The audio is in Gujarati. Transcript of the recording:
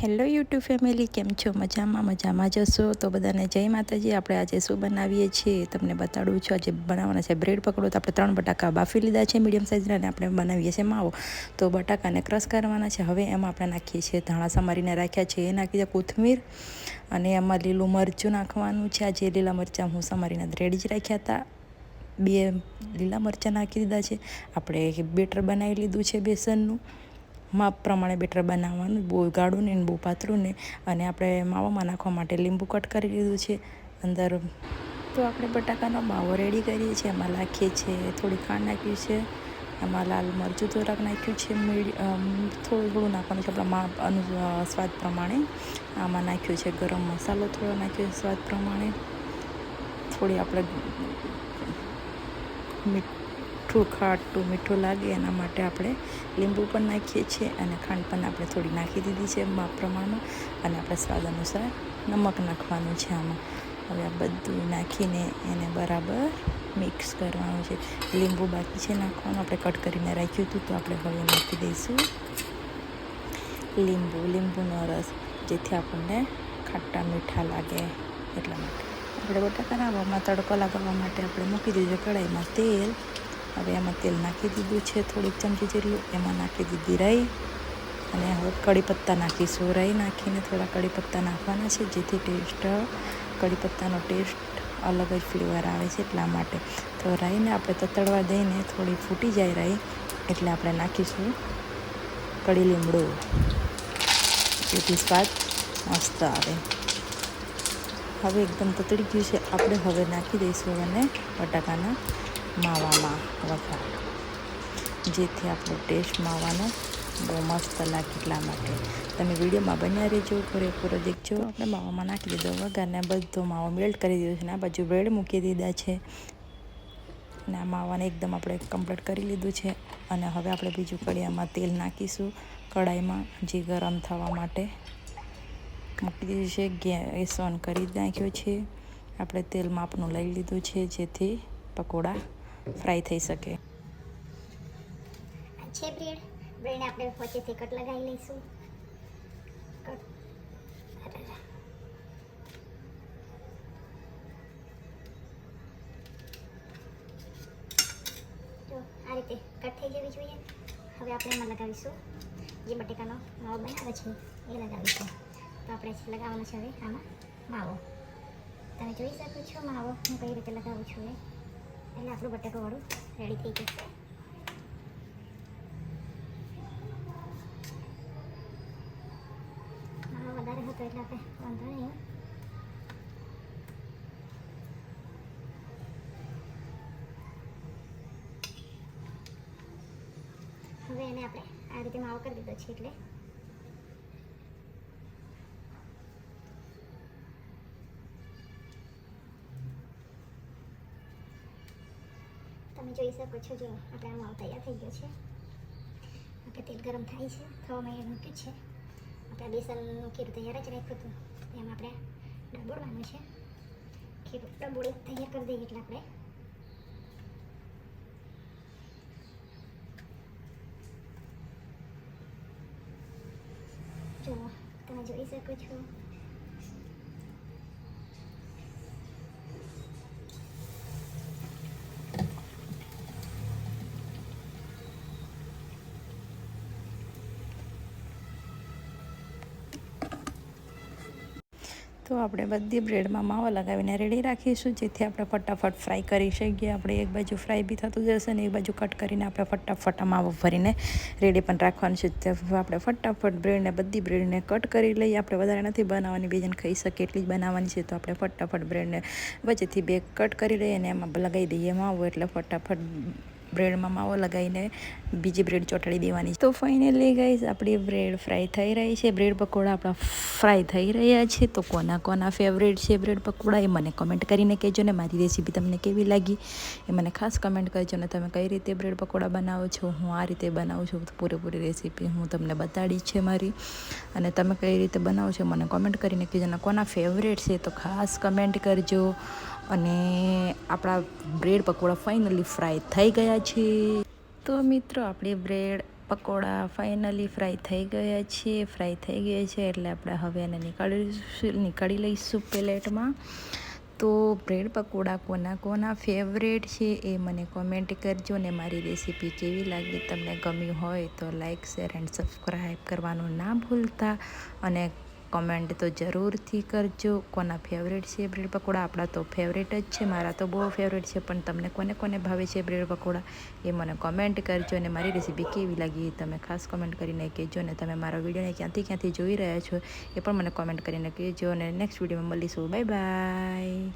હેલો યુટ્યુબ ફેમિલી, કેમ છો? મજામાં જશો તો બધાને જય માતાજી। આપણે આજે શું બનાવીએ છીએ તમને બતાડું છું। આજે બનાવવાના છે બ્રેડ પકોડો। તો આપણે 3 બટાકા બાફી લીધા છે મીડિયમ સાઇઝના, અને આપણે બનાવીએ છીએ માવો। તો બટાકાને ક્રશ કરવાના છે। હવે એમાં આપણે નાખીએ છીએ ધાણા સમારીને રાખ્યા છે, એ નાખી દે કોથમીર, અને એમાં લીલું મરચું નાખવાનું છે। આજે લીલા મરચાં હું સમારીને રેડી જ રાખ્યા હતા। 2 લીલા મરચાં નાખી દીધા છે। આપણે બેટર બનાવી લીધું છે બેસનનું, માપ પ્રમાણે બેટર બનાવવાનું, બહુ ગાઢું ને બહુ પાતળું ને। અને આપણે માવામાં નાખવા માટે લીંબુ કટ કરી લીધું છે અંદર। તો આપણે બટાકાનો માવો રેડી કરીએ છીએ, એમાં નાખીએ છીએ થોડી ખાંડ નાખ્યું છે, એમાં લાલ મરચું થોડાક નાખ્યું છે, થોડું નાખવાનું છે આપણા માપ સ્વાદ પ્રમાણે। આમાં નાખ્યું છે ગરમ મસાલો થોડો નાખ્યો છે સ્વાદ પ્રમાણે, થોડી આપણે ખાટું મીઠું લાગે એના માટે આપણે લીંબુ પણ નાખીએ છીએ, અને ખાંડ પણ આપણે થોડી નાખી દીધી છે માપ પ્રમાણમાં, અને આપણે સ્વાદ અનુસાર નમક નાખવાનું છે આમાં। હવે આ બધું નાખીને એને બરાબર મિક્સ કરવાનું છે। લીંબુ બાકી છે નાખવાનું, આપણે કટ કરીને રાખ્યું હતું, તો આપણે હવે નાખી દઈશું લીંબુનો રસ, જેથી આપણને ખાટા મીઠા લાગે એટલા માટે। આપણે બટાકાના માવામાં તડકો લગાવવા માટે આપણે મૂકી દીધું કઢાઈમાં તેલ। હવે એમાં તેલ નાખી દીધું છે થોડીક ચમચી જેટલું, એમાં નાખી દીધી રાઈ, અને હવે કઢી પત્તા નાખીશું। રાઈ નાખીને થોડા કઢી પત્તા નાખવાના છે, જેથી કઢી પત્તાનો ટેસ્ટ અલગ જ ફ્લેવર આવે છે એટલા માટે। તો રાઈને આપણે તતડવા દઈને થોડી ફૂટી જાય રાઈ, એટલે આપણે નાખીશું કઢી લીમડો, જેથી સ્વાદ મસ્ત આવે। હવે એકદમ તતડી ગયું છે, આપણે હવે નાખી દઈશું અને બટાકાના માવામાં વઘાર, જેથી આપણો ટેસ્ટ માવાનો બહુ મસ્ત લાગે એટલા માટે। તમે વિડીયોમાં બન્યા રહેજો, પૂરેપૂરો દેખજો। આપણે માવામાં નાખી દીધો વઘારને બધો માવો મેલ્ટ કરી દીધો છે, અને આ બાજુ બ્રેડ મૂકી દીધા છે, અને આ માવાને એકદમ આપણે કમ્પ્લીટ કરી લીધું છે। અને હવે આપણે બીજું કઢાઈમાં તેલ નાખીશું, કઢાઈમાં જે ગરમ થવા માટે મૂકી દીધું છે। ગેસ ઓન કરી નાખ્યો છે, આપણે તેલ માપનું લઈ લીધું છે, જેથી પકોડા ફ્રાય થઈ શકે। છે બ્રેડને આપણે વચ્ચેથી કટ લગાવી લઈશું। જો આ રીતે કટ થઈ જવી જોઈએ। હવે આપણે એમાં લગાવીશું જે બટેકાનો માવો બનાવે છે એ લગાવીશું। તો આપણે લગાવવાનો છે હવે આમાં માવો। તમે જોઈ શકો છો માવો હું કઈ રીતે લગાવું છું એ, એટલે આપણું બટાકાવાળું રેડી થઈ જશે। વધારે હતો એટલે આપણે વાંધો નહીં। હવે એને આપણે આ રીતે માવો કરી દીધો છે, એટલે તમે જોઈ શકો છો, જો આપણે આ માવો તૈયાર થઈ ગયો છે। આપણે તેલ ગરમ થાય છે, થવા મેં મૂક્યું છે। આપણે બેસનનું ખીરું તૈયાર જ રાખ્યું હતું, એમાં આપણે ડબોળવાનું છે। ખીરું ડબોળી તૈયાર કરી દઈએ એટલે આપણે જો તમે જોઈ શકો છો તો આપણે બધી બ્રેડમાં માવો લગાવીને રેડી રાખીશું, જેથી આપણે ફટાફટ ફ્રાય કરી શકીએ। આપણે એક બાજુ ફ્રાય બી થતું જશે, ને એક બાજુ કટ કરીને આપણે ફટાફટ માવો ભરીને રેડી પણ રાખવાનું છે। તો આપણે ફટાફટ બધી બ્રેડને કટ કરી લઈએ। આપણે વધારે નથી બનાવવાની, બે જણ ખાઈ શકે એટલી જ બનાવવાની છે। તો આપણે ફટાફટ બ્રેડને વચ્ચેથી 2 કટ કરી લઈએ, અને એમાં લગાવી દઈએ માવો, એટલે ફટાફટ બ્રેડમાં માવો લગાવીને બીજી બ્રેડ ચોંટાડી દેવાની। તો ફાઇનલી ગાઈઝ આપણી બ્રેડ ફ્રાય થઈ રહી છે, બ્રેડ પકોડા આપણા ફ્રાય થઈ રહ્યા છે। તો કોના ફેવરેટ છે બ્રેડ પકોડા એ મને કમેન્ટ કરીને કહેજો, ને મારી રેસીપી તમને કેવી લાગી એ મને ખાસ કમેન્ટ કરજો। ને તમે કઈ રીતે બ્રેડ પકોડા બનાવો છો, હું આ રીતે બનાવું છું, પૂરેપૂરી રેસીપી હું તમને બતાડી છે મારી, અને તમે કઈ રીતે બનાવો છો મને કમેન્ટ કરીને કહેજો। ને કોના ફેવરેટ છે તો ખાસ કમેન્ટ કરજો। અને આપણા બ્રેડ પકોડા ફાઇનલી ફ્રાય થઈ ગયા છે। તો મિત્રો આપણી બ્રેડ પકોડા ફાઇનલી ફ્રાય થઈ ગયા છે. એટલે આપણે હવે એને નીકાળી લઈશું પ્લેટમાં. તો બ્રેડ પકોડા કોના ફેવરેટ છે એ મને કોમેન્ટ કરજો. ને મારી રેસીપી કેવી લાગી, તમને ગમ્યું હોય તો લાઈક, શેર એન્ડ સબસ્ક્રાઈબ કરવાનું ના ભૂલતા. અને કોમેન્ટ તો જરૂરથી કરજો કોના ફેવરેટ છે બ્રેડ પકોડા. આપણા તો ફેવરેટ જ છે, મારા તો બહુ ફેવરેટ છે. પણ તમને કોને ભાવે છે બ્રેડ પકોડા એ મને કોમેન્ટ કરજો. અને મારી રેસીપી કેવી લાગી એ તમે ખાસ કોમેન્ટ કરીને કહેજો. ને તમે મારા વિડીયોને ક્યાંથી જોઈ રહ્યા છો એ પણ મને કોમેન્ટ કરીને કહેજો. અને નેક્સ્ટ વિડીયોમાં મળીશું. Bye bye.